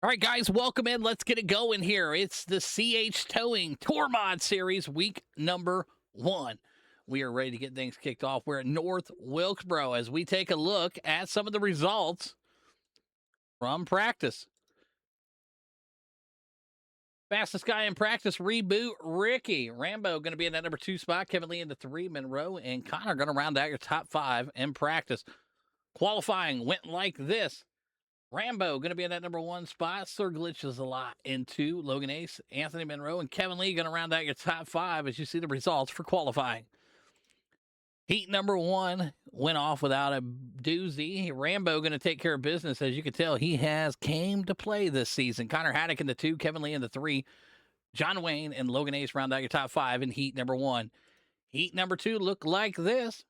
All right, guys, welcome in. Let's get it going here. It's the CH Towing Tour Mod Series, week number 1. We are ready to get things kicked off. We're at North Wilkesboro as we take a look at some of the results from practice. Fastest guy in practice, Reboot Ricky. Rambo going to be in that number 2 spot. Kevin Lee in the 3. Monroe and Connor going to round out your top 5 in practice. Qualifying went like this. Rambo going to be in that number 1 spot. Sir Glitches a lot in 2. Logan Ace, Anthony Monroe, and Kevin Lee going to round out your top 5 as you see the results for qualifying. Heat number 1 went off without a doozy. Rambo going to take care of business. As you can tell, he has came to play this season. Connor Haddock in the 2, Kevin Lee in the 3. John Wayne and Logan Ace round out your top 5 in heat number 1. Heat number 2 looked like this.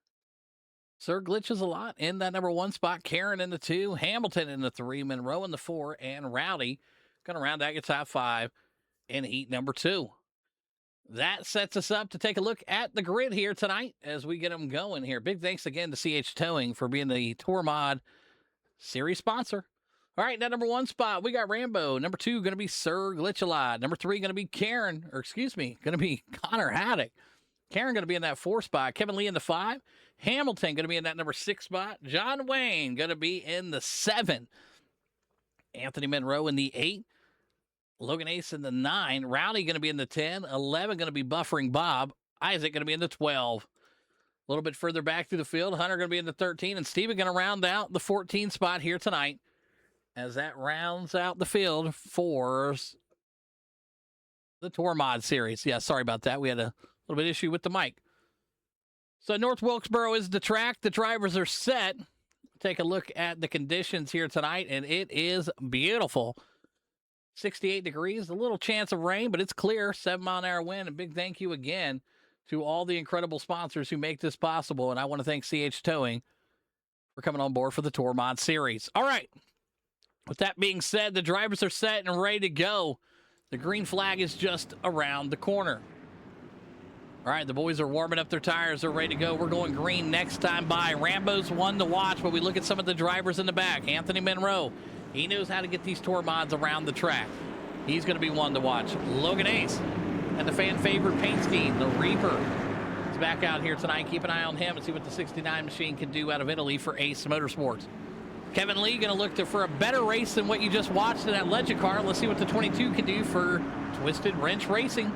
Sir Glitches a lot in that number 1 spot. Karen in the 2, Hamilton in the 3, Monroe in the 4, and Rowdy going to round out your top 5 in heat number 2. That sets us up to take a look at the grid here tonight as we get them going here. Big thanks again to CH Towing for being the Tour Mod Series sponsor. All right, that number 1 spot, we got Rambo. Number 2 going to be Sir Glitch a lot. Number 3 going to be going to be Connor Haddock. Karen going to be in that 4 spot. Kevin Lee in the 5. Hamilton going to be in that number 6 spot. John Wayne going to be in the 7. Anthony Monroe in the 8. Logan Ace in the 9. Rowdy going to be in the 10. 11 going to be Buffering Bob. Isaac going to be in the 12. A little bit further back through the field, Hunter going to be in the 13. And Steven going to round out the 14 spot here tonight as that rounds out the field for the Tour Mod Series. Yeah, sorry about that. We had a little bit issue with the mic. So North Wilkesboro is the track. The drivers are set. Take a look at the conditions here tonight, and it is beautiful. 68 degrees, a little chance of rain, but it's clear. 7-mile-an-hour wind. A big thank you again to all the incredible sponsors who make this possible, and I want to thank CH Towing for coming on board for the Tour Mod Series. All right. With that being said, the drivers are set and ready to go. The green flag is just around the corner. All right, the boys are warming up their tires. They're ready to go. We're going green next time by. Rambo's one to watch, but we look at some of the drivers in the back. Anthony Monroe, he knows how to get these tour mods around the track. He's going to be one to watch. Logan Ace and the fan favorite paint scheme, the Reaper, is back out here tonight. Keep an eye on him and see what the 69 machine can do out of Italy for Ace Motorsports. Kevin Lee going to look for a better race than what you just watched in that Legend car. Let's see what the 22 can do for Twisted Wrench Racing.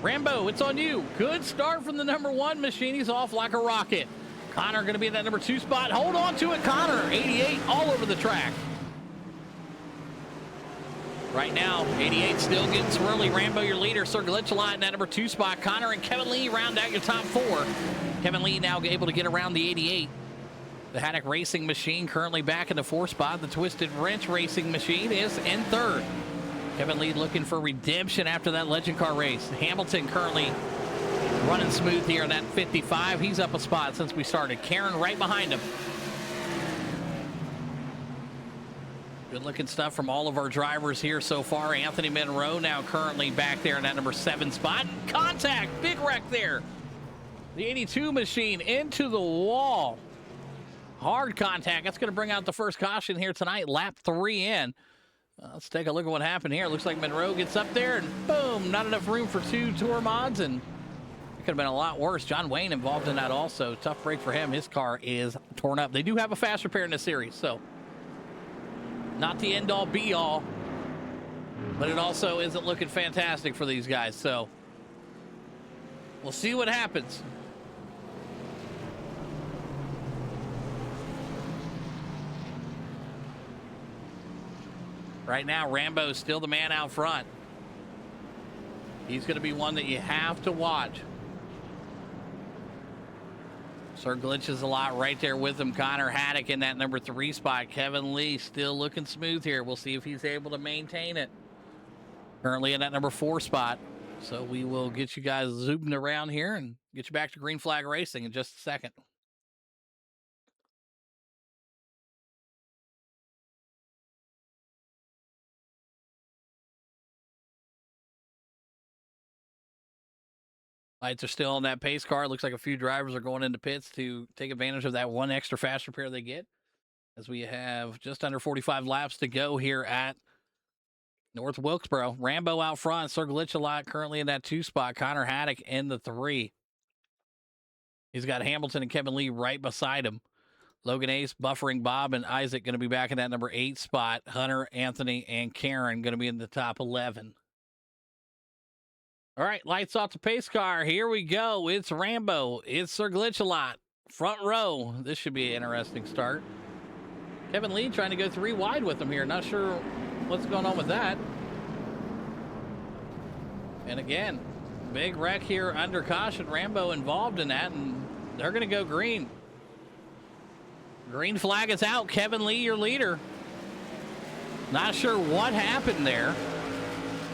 Rambo, it's on you. Good start from the number 1 machine. He's off like a rocket. Connor going to be in that number 2 spot. Hold on to it, Connor. 88 all over the track. Right now, 88 still getting swirly. Rambo, your leader. Sir Glitch a lot in that number 2 spot. Connor and Kevin Lee round out your top 4. Kevin Lee now able to get around the 88. The Haddock Racing machine currently back in the 4 spot. The Twisted Wrench Racing machine is in 3rd. Kevin Lee looking for redemption after that Legend car race. Hamilton currently running smooth here in that 55. He's up a spot since we started. Karen right behind him. Good looking stuff from all of our drivers here so far. Anthony Monroe now currently back there in that number 7 spot. Contact, big wreck there. The 82 machine into the wall. Hard contact. That's going to bring out the first caution here tonight. Lap 3 in. Let's take a look at what happened here. It looks like Monroe gets up there and boom, not enough room for 2 tour mods, and it could have been a lot worse. John Wayne involved in that also. Tough break for him. His car is torn up. They do have a fast repair in this series, so not the end all be all, but it also isn't looking fantastic for these guys. So we'll see what happens. Right now, Rambo's still the man out front. He's going to be one that you have to watch. Sir Glitches a lot right there with him. Connor Haddock in that number 3 spot. Kevin Lee still looking smooth here. We'll see if he's able to maintain it. Currently in that number 4 spot. So we will get you guys zooming around here and get you back to green flag racing in just a second. Lights are still on that pace car. Looks like a few drivers are going into pits to take advantage of that 1 extra fast repair they get, as we have just under 45 laps to go here at North Wilkesboro. Rambo out front. Sir Glitch-A-Lot currently in that 2 spot. Connor Haddock in the 3. He's got Hamilton and Kevin Lee right beside him. Logan Ace, Buffering Bob, and Isaac going to be back in that number 8 spot. Hunter, Anthony, and Karen going to be in the top 11. All right, lights off the pace car. Here we go. It's Rambo. It's Sir Glitch-A-Lot. Front row. This should be an interesting start. Kevin Lee trying to go 3 wide with him here. Not sure what's going on with that. And again, big wreck here under caution. Rambo involved in that, and they're going to go green. Green flag is out. Kevin Lee, your leader. Not sure what happened there.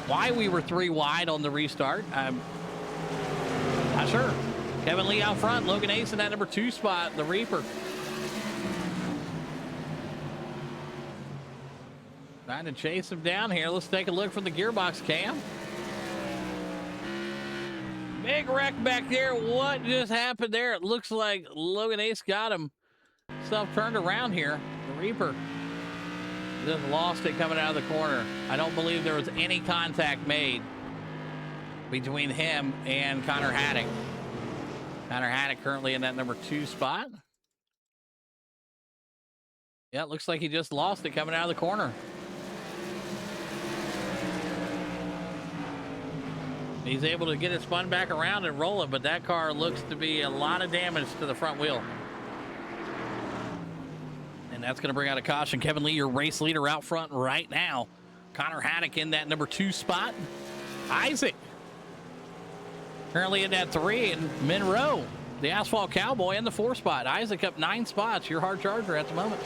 Why we were 3 wide on the restart. I'm not sure. Kevin Lee out front. Logan Ace in that number 2 spot. The Reaper. Trying to chase him down here. Let's take a look from the gearbox cam. Big wreck back there. What just happened there? It looks like Logan Ace got him. Self turned around here. The Reaper just lost it coming out of the corner. I don't believe there was any contact made between him and Connor Haddock. Connor Haddock currently in that number 2 spot. Yeah, it looks like he just lost it coming out of the corner. He's able to get it spun back around and roll it, but that car looks to be a lot of damage to the front wheel. And that's going to bring out a caution. Kevin Lee, your race leader out front right now. Connor Haddock in that number 2 spot. Isaac currently in that 3. And Monroe, the Asphalt Cowboy, in the 4 spot. Isaac up 9 spots. Your hard charger at the moment.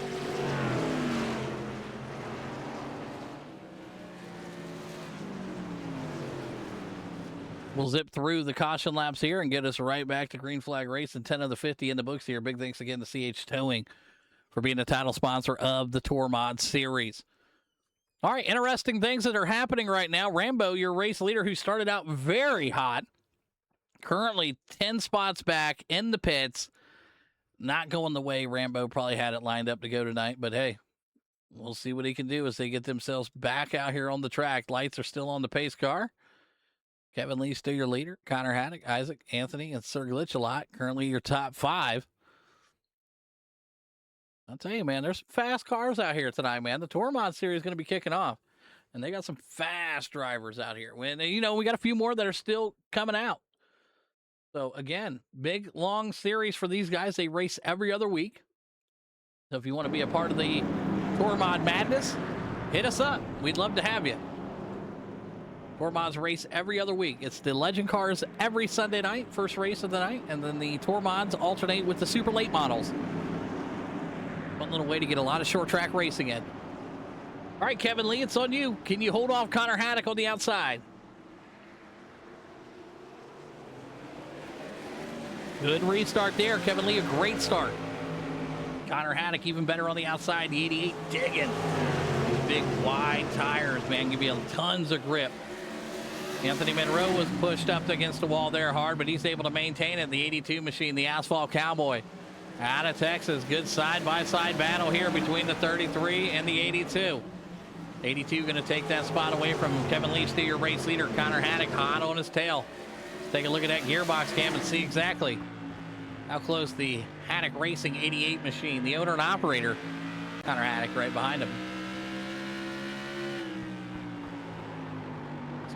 We'll zip through the caution laps here and get us right back to green flag racing. 10 of the 50 in the books here. Big thanks again to CH Towing for being the title sponsor of the Tour Mod Series. All right, interesting things that are happening right now. Rambo, your race leader, who started out very hot, currently 10 spots back in the pits. Not going the way Rambo probably had it lined up to go tonight, but hey, we'll see what he can do as they get themselves back out here on the track. Lights are still on the pace car. Kevin Lee, still your leader. Connor Haddock, Isaac, Anthony, and Sir Glitch-A-Lot, currently your top 5. I'll tell you, man, there's some fast cars out here tonight, man. The Tour Mod Series is going to be kicking off, and they got some fast drivers out here. When we got a few more that are still coming out. So, again, big, long series for these guys. They race every other week. So if you want to be a part of the Tour Mod Madness, hit us up. We'd love to have you. Tour Mods race every other week. It's the Legend cars every Sunday night, first race of the night, and then the Tour Mods alternate with the super late models. One little way to get a lot of short track racing in. All right, Kevin Lee, it's on you. Can you hold off Connor Haddock on the outside? Good restart there. Kevin Lee, a great start. Connor Haddock even better on the outside. The 88 digging. These big wide tires, man, give you tons of grip. Anthony Monroe was pushed up against the wall there hard, but he's able to maintain it. The 82 machine, the Asphalt Cowboy, out of Texas. Good side-by-side battle here between the 33 and the 82. 82 going to take that spot away from Kevin Lee, still your race leader. Connor Haddock hot on his tail. Let's take a look at that gearbox cam and see exactly how close the Haddock Racing 88 machine, the owner and operator, Connor Haddock, right behind him.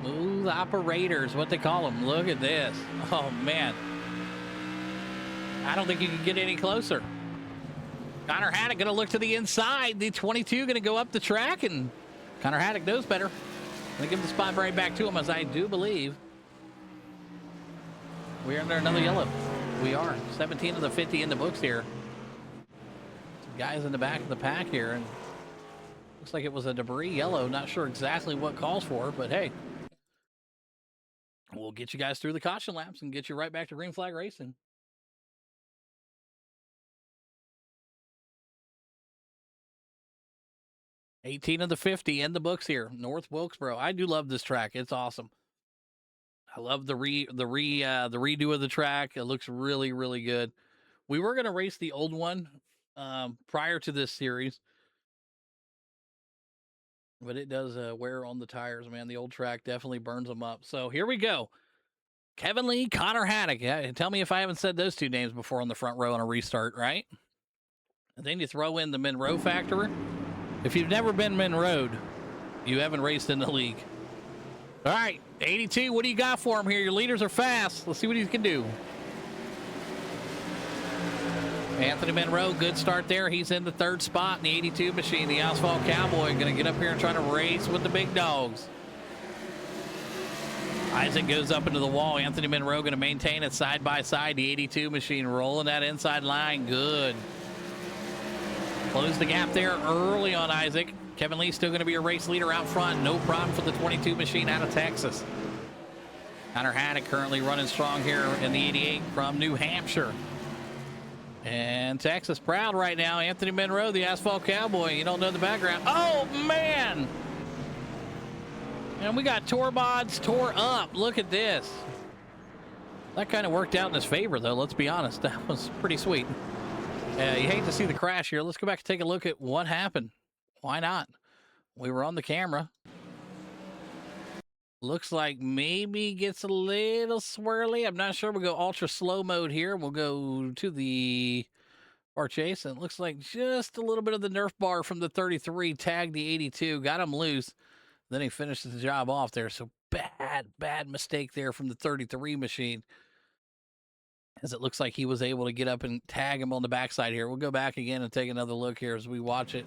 Smooth operators, what they call them. Look at this. Oh, man. I don't think you can get any closer. Connor Haddock going to look to the inside. The 22 going to go up the track, and Connor Haddock knows better. Going to give the spot right back to him, as I do believe. We're under another yellow. We are. 17 of the 50 in the books here. Some guys in the back of the pack here, and looks like it was a debris yellow. Not sure exactly what calls for, but hey. We'll get you guys through the caution laps and get you right back to green flag racing. $18 of the $50 in the books here. North Wilkesboro. I do love this track. It's awesome. I love the redo of the track. It looks really, really good. We were going to race the old one prior to this series, But it does wear on the tires, man. The old track definitely burns them up. So here we go. Kevin Lee, Connor Haddock. Yeah, tell me if I haven't said those two names before on the front row on a restart, right? And then you throw in the Monroe factor. If you've never been Monroe'd, you haven't raced in the league. All right, 82, what do you got for him here? Your leaders are fast. Let's see what he can do. Anthony Monroe, good start there. He's in the third spot in the 82 machine. The Asphalt Cowboy going to get up here and try to race with the big dogs. Isaac goes up into the wall. Anthony Monroe going to maintain it side by side. The 82 machine rolling that inside line. Good. Close the gap there early on Isaac. Kevin Lee still going to be a race leader out front. No problem for the 22 machine out of Texas. Connor Haddock currently running strong here in the 88 from New Hampshire. And Texas proud right now. Anthony Monroe, the Asphalt Cowboy. You don't know the background. Oh, man. And we got tour mods tore up. Look at this. That kind of worked out in his favor, though. Let's be honest. That was pretty sweet. You hate to see the crash here. Let's go back and take a look at what happened. Why not? We were on the camera. Looks like maybe gets a little swirly. I'm not sure. We'll go ultra slow mode here. We'll go to the bar chase. And it looks like just a little bit of the Nerf bar from the 33 tagged the 82. Got him loose. Then he finishes the job off there. So bad mistake there from the 33 machine. As it looks like he was able to get up and tag him on the backside here. We'll go back again and take another look here as we watch it.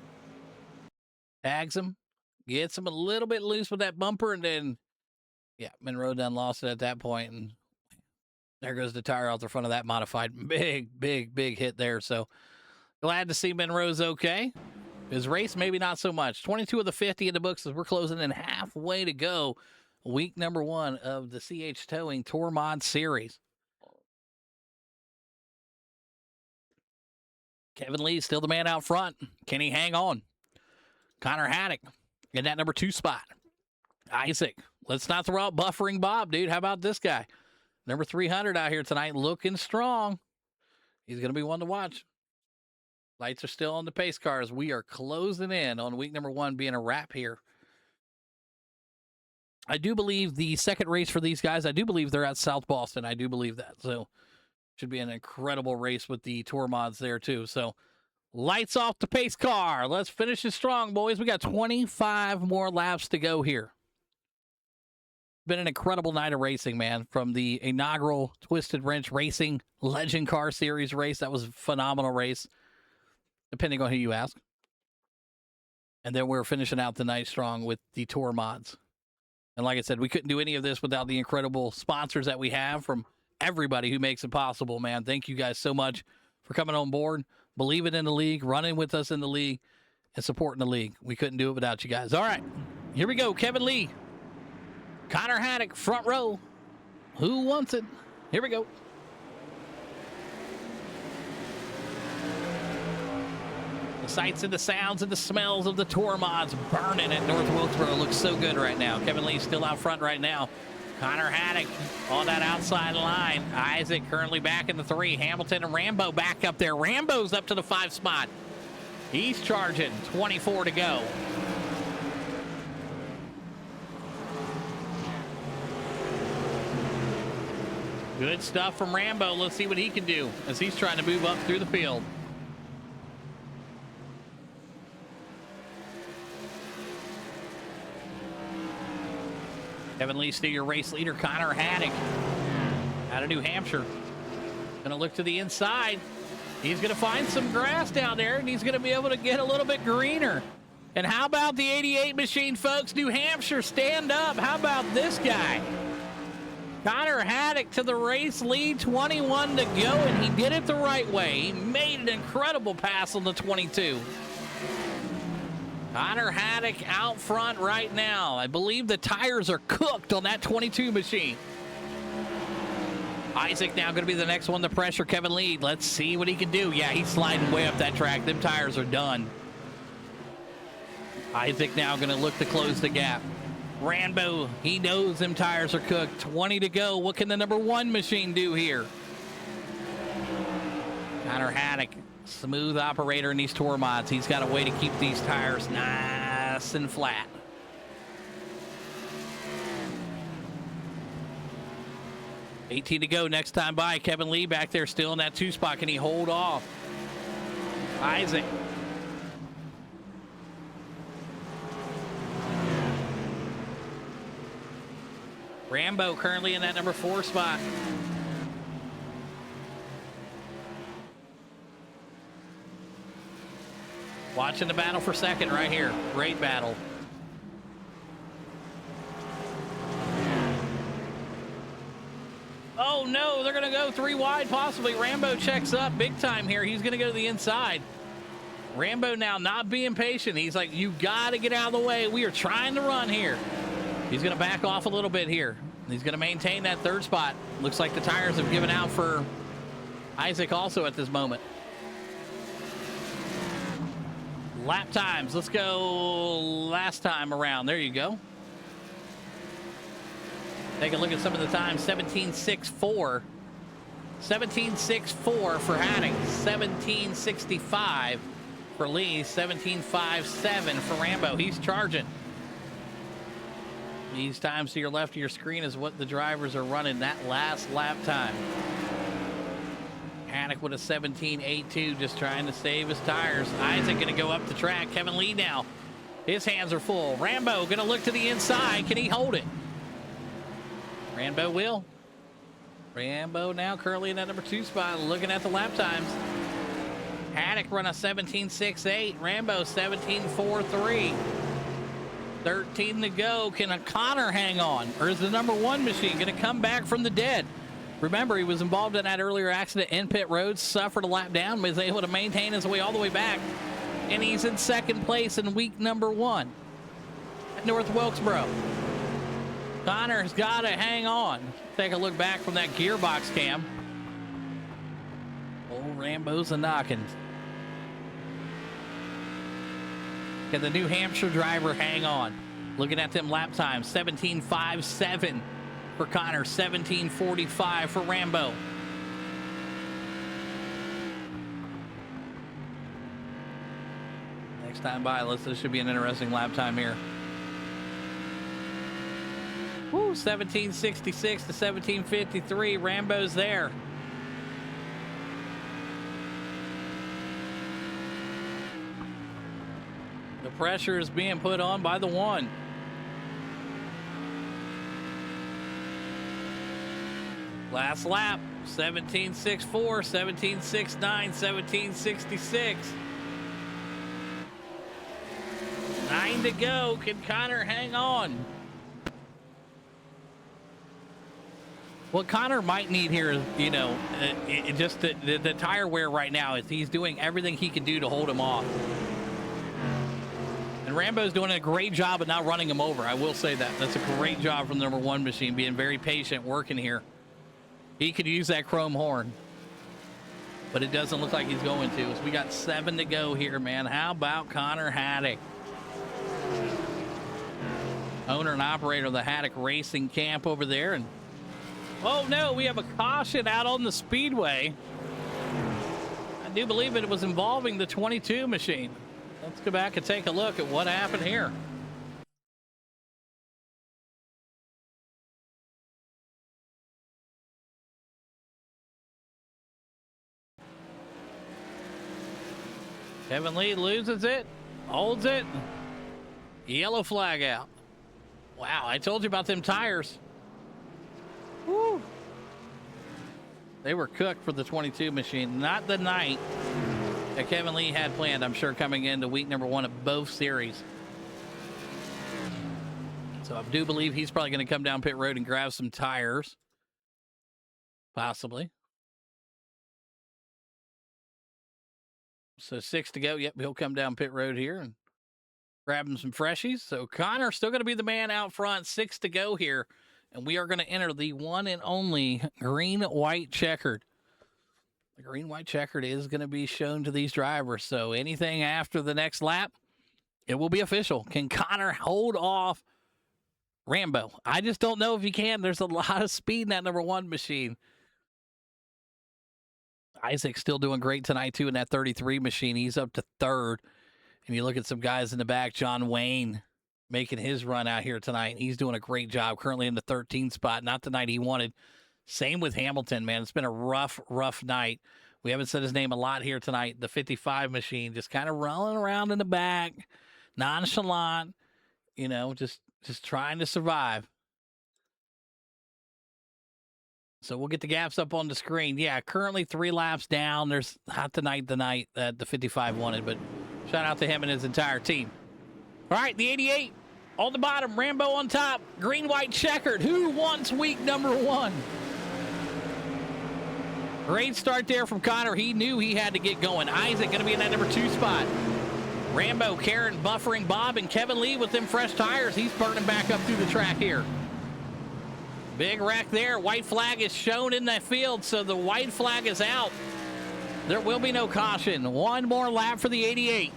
Tags him. Gets him a little bit loose with that bumper, and then yeah, Monroe done lost it at that point, and there goes the tire out the front of that modified. Big hit there. So glad to see Monroe's okay. His race, maybe not so much. 22 of the 50 in the books as we're closing in halfway to go. Week number 1 of the CH Towing Tour Mod Series. Kevin Lee still the man out front. Can he hang on? Connor Haddock in that number 2 spot. Isaac, let's not throw out Buffering Bob, dude. How about this guy? Number 300 out here tonight, looking strong. He's going to be one to watch. Lights are still on the pace cars. We are closing in on week number 1 being a wrap here. I do believe the second race for these guys, I do believe they're at South Boston. I do believe that. So should be an incredible race with the tour mods there too. So lights off the pace car. Let's finish it strong, boys. We got 25 more laps to go here. Been an incredible night of racing, man. From the inaugural Twisted Wrench Racing Legend Car Series race. That was a phenomenal race, depending on who you ask. And then we're finishing out the night strong with the tour mods. And like I said, we couldn't do any of this without the incredible sponsors that we have from everybody who makes it possible, man. Thank you guys so much for coming on board, believing in the league, running with us in the league, and supporting the league. We couldn't do it without you guys. All right, here we go. Kevin Lee, Connor Haddock, front row. Who wants it? Here we go. The sights and the sounds and the smells of the tour mods burning at North Wilkesboro. Looks so good right now. Kevin Lee still out front right now. Connor Haddock on that outside line. Isaac currently back in the 3. Hamilton and Rambo back up there. Rambo's up to the 5 spot. He's charging. 24 to go. Good stuff from Rambo. Let's see what he can do as he's trying to move up through the field. Kevin Lee, still your race leader. Connor Haddock out of New Hampshire. Gonna look to the inside. He's gonna find some grass down there, and he's gonna be able to get a little bit greener. And how about the 88 machine, folks? New Hampshire, stand up. How about this guy? Connor Haddock to the race lead, 21 to go, and he did it the right way. He made an incredible pass on the 22. Connor Haddock out front right now. I believe the tires are cooked on that 22 machine. Isaac now going to be the next one to pressure Kevin Lee. Let's see what he can do. Yeah, he's sliding way up that track. Them tires are done. Isaac now going to look to close the gap. Rambo, he knows them tires are cooked. 20 to go. What can the number 1 machine do here? Connor Haddock, smooth operator in these tour mods. He's got a way to keep these tires nice and flat. 18 to go next time by. Kevin Lee back there still in that 2 spot. Can he hold off Isaac? Rambo currently in that number 4 spot. Watching the battle for second right here. Great battle. Oh no, they're going to go 3 wide possibly. Rambo checks up big time here. He's going to go to the inside. Rambo now not being patient. He's like, you got to get out of the way. We are trying to run here. He's going to back off a little bit here. He's going to maintain that 3rd spot. Looks like the tires have given out for Isaac also at this moment. Lap times. Let's go last time around. There you go. Take a look at some of the times. 17.64. 17.64 for Haddock. 17.65 for Lee. 17.57 for Rambo. He's charging. These times to your left of your screen is what the drivers are running that last lap time. Haddock with a 17.82, just trying to save his tires. Isaac going to go up the track. Kevin Lee now. His hands are full. Rambo going to look to the inside. Can he hold it? Rambo will. Rambo now currently in that number 2 spot, looking at the lap times. Haddock run a 17.68. Rambo 17.43. 13 to go. Can a Connor hang on? Or is the number 1 machine going to come back from the dead? Remember, he was involved in that earlier accident in pit road, suffered a lap down, but was able to maintain his way all the way back. And he's in 2nd place in week number 1 at North Wilkesboro. Connor's got to hang on. Take a look back from that gearbox cam. Old Rambo's a knocking. Can the New Hampshire driver hang on? Looking at them lap times, 17.57 for Connor, 17.45 for Rambo. Next time by, this should be an interesting lap time here. Woo, 17.66 to 17.53. Rambo's there. The pressure is being put on by the 1. Last lap, 17.64, 17.69, 17.66. 9 to go. Can Connor hang on? What Connor might need here is, just the tire wear right now is he's doing everything he can do to hold him off. And Rambo's doing a great job of not running him over. I will say that. That's a great job from the number 1 machine, being very patient, working here. He could use that chrome horn, but it doesn't look like he's going to. So we got 7 to go here, man. How about Connor Haddock? Owner and operator of the Haddock Racing Camp over there. And oh no, we have a caution out on the speedway. I do believe it was involving the 22 machine. Let's go back and take a look at what happened here. Kevin Lee loses it, holds it, yellow flag out. Wow, I told you about them tires. Woo. They were cooked for the 22 machine. Not the night that Kevin Lee had planned, I'm sure, coming into week number 1 of both series. So I do believe he's probably going to come down pit road and grab some tires. Possibly. So 6 to go. Yep, he'll come down pit road here and grab him some freshies. So Connor still going to be the man out front. 6 to go here. And we are going to enter the one and only green-white checkered. The green-white checkered is going to be shown to these drivers. So anything after the next lap, it will be official. Can Connor hold off Rambo? I just don't know if he can. There's a lot of speed in that number 1 machine. Isaac's still doing great tonight, too, in that 33 machine. He's up to 3rd. And you look at some guys in the back, John Wayne making his run out here tonight. He's doing a great job, currently in the 13th spot. Not the night he wanted. Same with Hamilton, man. It's been a rough night. We haven't said his name a lot here tonight. The 55 machine just kind of rolling around in the back, nonchalant, just trying to survive. So we'll get the gaps up on the screen. Yeah, currently 3 laps down. There's not the night that the 55 wanted, but shout out to him and his entire team. All right, the 88 on the bottom, Rambo on top, green, white, checkered. Who wants week number 1? Great start there from Connor. He knew he had to get going. Isaac going to be in that number 2 spot. Rambo, Karen, buffering Bob, and Kevin Lee with them fresh tires. He's burning back up through the track here. Big wreck there. White flag is shown in that field, so the white flag is out. There will be no caution. One more lap for the 88.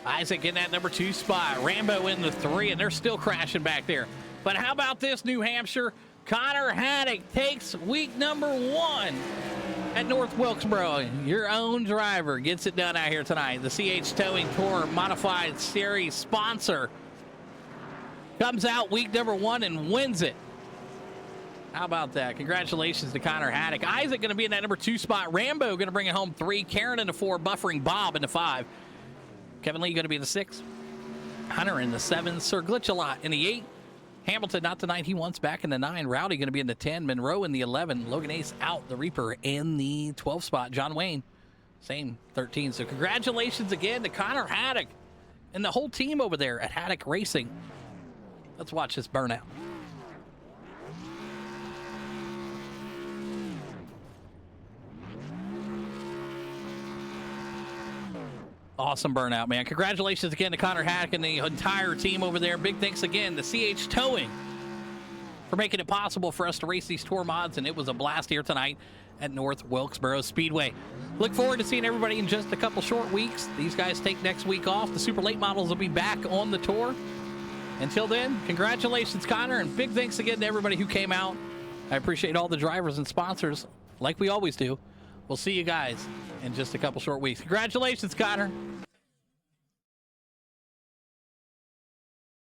Isaac in that number 2 spot. Rambo in the 3, and they're still crashing back there. But how about this, New Hampshire? Connor Haddock takes week number 1 at North Wilkesboro. Your own driver gets it done out here tonight. The CH Towing Tour Modified Series sponsor comes out week number 1 and wins it. How about that? Congratulations to Connor Haddock. Isaac going to be in that number 2 spot. Rambo going to bring it home 3. Karen in the 4. Buffering Bob in the 5. Kevin Lee going to be in the 6. Hunter in the 7. Sir Glitch-A-Lot in the 8. Hamilton, not the 9 he wants, back in the 9. Rowdy going to be in the 10. Monroe in the 11. Logan Ace out. The Reaper in the 12 spot. John Wayne, same 13. So congratulations again to Connor Haddock and the whole team over there at Haddock Racing. Let's watch this burnout. Awesome burnout, man. Congratulations again to Connor Haddock and the entire team over there. Big thanks again to CH Towing for making it possible for us to race these tour mods, and it was a blast here tonight at North Wilkesboro Speedway. Look forward to seeing everybody in just a couple short weeks. These guys take next week off. The super late models will be back on the tour. Until then, congratulations, Connor, and big thanks again to everybody who came out. I appreciate all the drivers and sponsors, like we always do. We'll see you guys in just a couple short weeks. Congratulations, Connor.